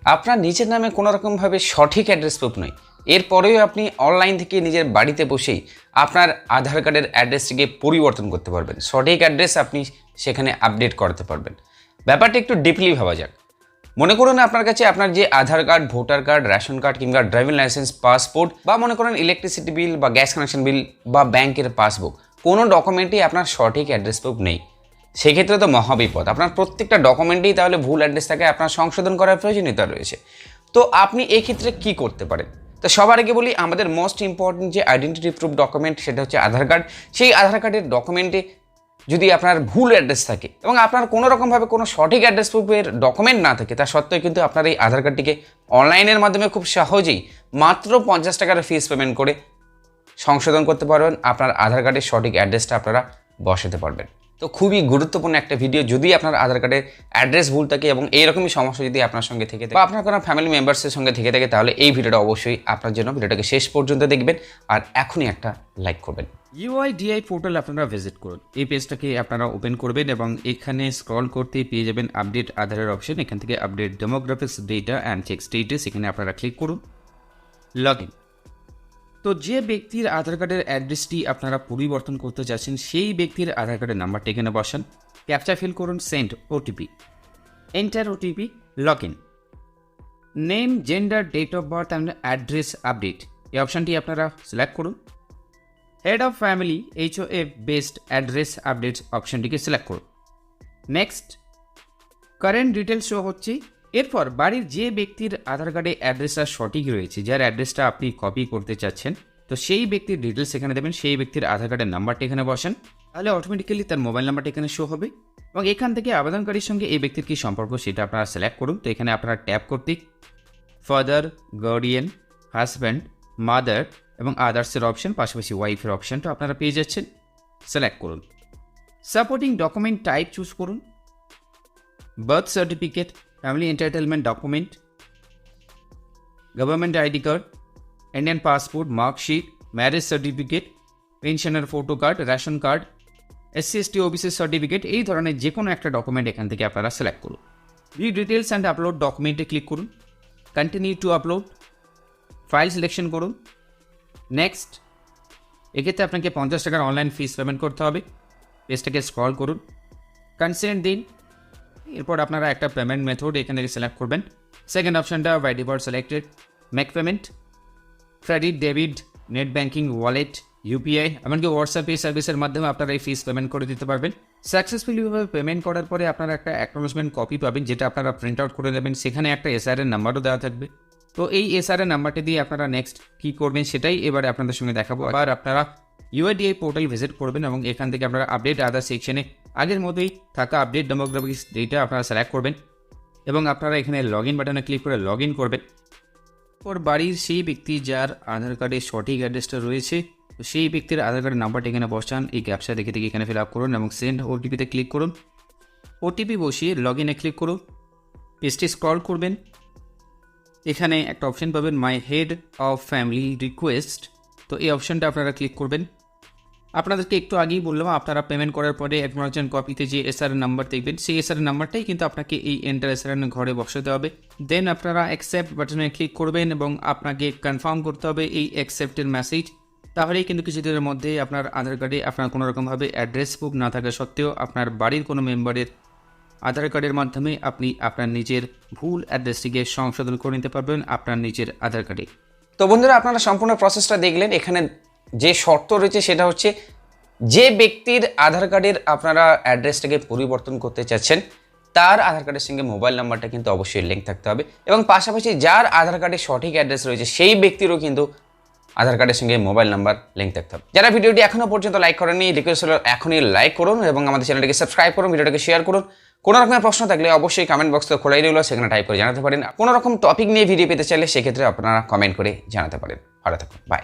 আপনার নিজের নামে কোনো রকমভাবে সঠিক অ্যাড্রেস প্রুফ নয়, এরপরেও আপনি অনলাইন থেকে নিজের বাড়িতে বসেই আপনার আধার কার্ডের অ্যাড্রেসটিকে পরিবর্তন করতে পারবেন, সঠিক অ্যাড্রেস আপনি সেখানে আপডেট করাতে পারবেন। ব্যাপারটা একটু ডিপলি ভাবা যাক। মনে করুন আপনার কাছে আপনার যে Aadhaar card, voter card, ration card কিংবা ড্রাইভিং লাইসেন্স, পাসপোর্ট বা মনে করেন ইলেকট্রিসিটি বিল বা গ্যাস কানেকশন বিল বা ব্যাংকের পাসবুক, কোনো ডকুমেন্টেই আপনার সঠিক অ্যাড্রেস প্রুফ নেই। সেক্ষেত্রে তো মহাবিপদ। আপনার প্রত্যেকটা ডকুমেন্টেই তাহলে ভুল অ্যাড্রেস থাকে, আপনার সংশোধন করার প্রয়োজনীয়তা রয়েছে। তো আপনি এই ক্ষেত্রে কী করতে পারেন? তো সবার আগে বলি, আমাদের মোস্ট ইম্পর্টেন্ট যে আইডেন্টিটি প্রুফ ডকুমেন্ট সেটা হচ্ছে আধার কার্ড। সেই আধার কার্ডের ডকুমেন্টে যদি আপনার ভুল অ্যাড্রেস থাকে এবং আপনার কোনো রকমভাবে কোনো সঠিক অ্যাড্রেস প্রুফের ডকুমেন্ট না থাকে, তা সত্ত্বেও কিন্তু আপনার এই আধার কার্ডটিকে অনলাইনের মাধ্যমে খুব সহজেই মাত্র 50 টাকার ফিস পেমেন্ট করে সংশোধন করতে পারবেন। আপনার আধার কার্ডের সঠিক অ্যাড্রেসটা আপনারা বসাতে পারবেন। তো খুবই গুরুত্বপূর্ণ একটা ভিডিও। যদি আপনার আধার কার্ডের অ্যাড্রেস ভুল থাকে এবং এইরকমই সমস্যা যদি আপনার সঙ্গে থেকে থাকে বা আপনার কোনো ফ্যামিলি মেম্বার্সের সঙ্গে থেকে থাকে, তাহলে এই ভিডিওটা অবশ্যই আপনার জন্য। ভিডিওটাকে শেষ পর্যন্ত দেখবেন আর এখনই একটা লাইক করবেন। ইউআইডিআই পোর্টাল আপনারা ভিজিট করুন। এই পেজটাকে আপনারা ওপেন করবেন এবং এখানে স্ক্রল করতে পেয়ে যাবেন আপডেট আধারের অপশন। এখান থেকে update demographics data and check status, এখানে আপনারা ক্লিক করুন। Log in. তো যে ব্যক্তির আধার কার্ডের অ্যাড্রেসটি আপনারা পরিবর্তন করতে চাচ্ছেন সেই ব্যক্তির আধার কার্ডের নাম্বারটা এখানে বসান, ক্যাপচা ফিল করুন, send OTP, enter OTP, log in. Name, gender, date of birth and address update, এই অপশানটি আপনারা সিলেক্ট করুন। Head of family HOF based address updates অপশানটিকে সিলেক্ট করুন। নেক্সট, কারেন্ট ডিটেলস শো হচ্ছে। এরপর বাড়ির যে ব্যক্তির আধার কার্ডে অ্যাড্রেসটা সঠিক রয়েছে, যার অ্যাড্রেসটা আপনি কপি করতে চাচ্ছেন, তো সেই ব্যক্তির ডিটেলস এখানে দেবেন, সেই ব্যক্তির আধার কার্ডের নাম্বারটা এখানে বসান, তাহলে অটোমেটিক্যালি তার মোবাইল নাম্বারটা এখানে শো হবে এবং এখান থেকে আবেদনকারীর সঙ্গে এই ব্যক্তির কী সম্পর্ক সেটা আপনারা সিলেক্ট করুন। তো এখানে আপনারা ট্যাপ কর্তৃক ফাদার, গার্ডিয়ান, হাজব্যান্ড, মাদার এবং আদার্সের অপশন, পাশাপাশি ওয়াইফের অপশনটা আপনারা পেয়ে যাচ্ছেন। সিলেক্ট করুন। সাপোর্টিং ডকুমেন্ট টাইপ চুজ করুন, birth certificate, family entertainment document, government ID card, Indian passport, marksheet, marriage certificate, পেনশনের photo card, ration card, SC/ST OBC certificate, এই ধরনের যে কোনো একটা ডকুমেন্ট এখান থেকে আপনারা সিলেক্ট করুন। ভিউ ডিটেলস অ্যান্ড আপলোড ডকুমেন্টে ক্লিক করুন, continue to upload, file selection করুন। নেক্সট, এক্ষেত্রে আপনাকে 50 টাকার অনলাইন ফিস পেমেন্ট করতে হবে। পেজটাকে স্ক্রল করুন, কনসেন্ট দিন। এরপর আপনারা একটা পেমেন্ট মেথড এখান থেকে সিলেক্ট করবেন। সেকেন্ড অপশানটা by default selected, make payment, credit, debit, net banking, wallet, UPI, এমনকি হোয়াটসঅ্যাপ এই সার্ভিসের মাধ্যমে আপনারা এই ফিস পেমেন্ট করে দিতে পারবেন। সাকসেসফুলিভাবে পেমেন্ট করার পরে আপনারা একটা অ্যাকনোলেজমেন্ট কপি পাবেন, যেটা আপনারা প্রিন্ট আউট করে নেবেন। সেখানে একটা SR এর নাম্বারও দেওয়া থাকবে। তো এই SR এর নাম্বারটি দিয়ে আপনারা নেক্সট কী করবেন সেটাই এবারে আপনাদের সঙ্গে দেখাবো। আবার আপনারা UIDAI পোর্টাল ভিজিট করবেন এবং এখান থেকে আপনারা আপডেট আধার সেকশনে আগের মতোই থাকা আপডেট ডেমোগ্রাফিক্স ডেটা আপনারা সিলেক্ট করবেন এবং আপনারা এখানে লগ ইন বাটনে ক্লিক করে লগ ইন করবেন। ওর বাড়ির সেই ব্যক্তি যার আধার কার্ডে সঠিক অ্যাড্রেসটা রয়েছে, তো সেই ব্যক্তির আধার কার্ডের নাম্বারটা এখানে বসান, এই ক্যাপচা দেখে থেকে এখানে ফিল আপ করুন এবং সেন্ড ওটিপিতে ক্লিক করুন। ওটিপি বসিয়ে লগ ইনে ক্লিক করুন, পেজটি স্ক্রল করবেন, এখানে একটা অপশন পাবেন my head of family request. তো এই অপশানটা আপনারা ক্লিক করবেন। আপনাদেরকে একটু আগেই বললাম, আপনারা পেমেন্ট করার পরে অ্যাকনোলেজমেন্ট কপিতে যে SR নাম্বার দেখবেন, সেই SR নাম্বারটাই কিন্তু আপনাকে এই এন্টার SR ঘরে বসাতে হবে। দেন আপনারা অ্যাকসেপ্ট বাটনে ক্লিক করবেন এবং আপনাকে কনফার্ম করতে হবে এই অ্যাকসেপ্টের মেসেজ। তাহলেই কিন্তু কিছুদিনের মধ্যে আপনার আধার কার্ডে আপনার কোনো রকমভাবে অ্যাড্রেস বুক না থাকা সত্ত্বেও আপনার বাড়ির কোনো মেম্বারের আধার কার্ডের মাধ্যমে আপনি আপনার নিজের ভুল অ্যাড্রেসটিকে সংশোধন করে নিতে পারবেন আপনার নিজের আধার কার্ডে। তো বন্ধুরা, আপনারা সম্পূর্ণ প্রসেসটা দেখলেন। এখানে যে শর্ত রয়েছে সেটা হচ্ছে, যে ব্যক্তির আধার কার্ডের আপনারা অ্যাড্রেসটাকে পরিবর্তন করতে চাচ্ছেন তার আধার কার্ডের সঙ্গে মোবাইল নাম্বারটা কিন্তু অবশ্যই লিঙ্ক থাকতে হবে এবং পাশাপাশি যার আধার কার্ডে সঠিক অ্যাড্রেস রয়েছে সেই ব্যক্তিরও কিন্তু আধার কার্ডের সঙ্গে মোবাইল নাম্বার লিঙ্ক থাকতে হবে। যারা ভিডিওটি এখনও পর্যন্ত লাইক করেননি, রিকোয়েস্ট হলো এখনই লাইক করুন এবং আমাদের চ্যানেলটিকে সাবস্ক্রাইব করুন, ভিডিওটাকে শেয়ার করুন। কোনো রকমের প্রশ্ন থাকলে অবশ্যই কমেন্ট বক্স তো খোলাই রইল, সেখানে টাইপ করে জানাতে পারেন। কোনো রকম টপিক নিয়ে ভিডিও পেতে চাইলে সেক্ষেত্রে আপনারা কমেন্ট করে জানাতে পারেন। ভালো থাকুন, বাই।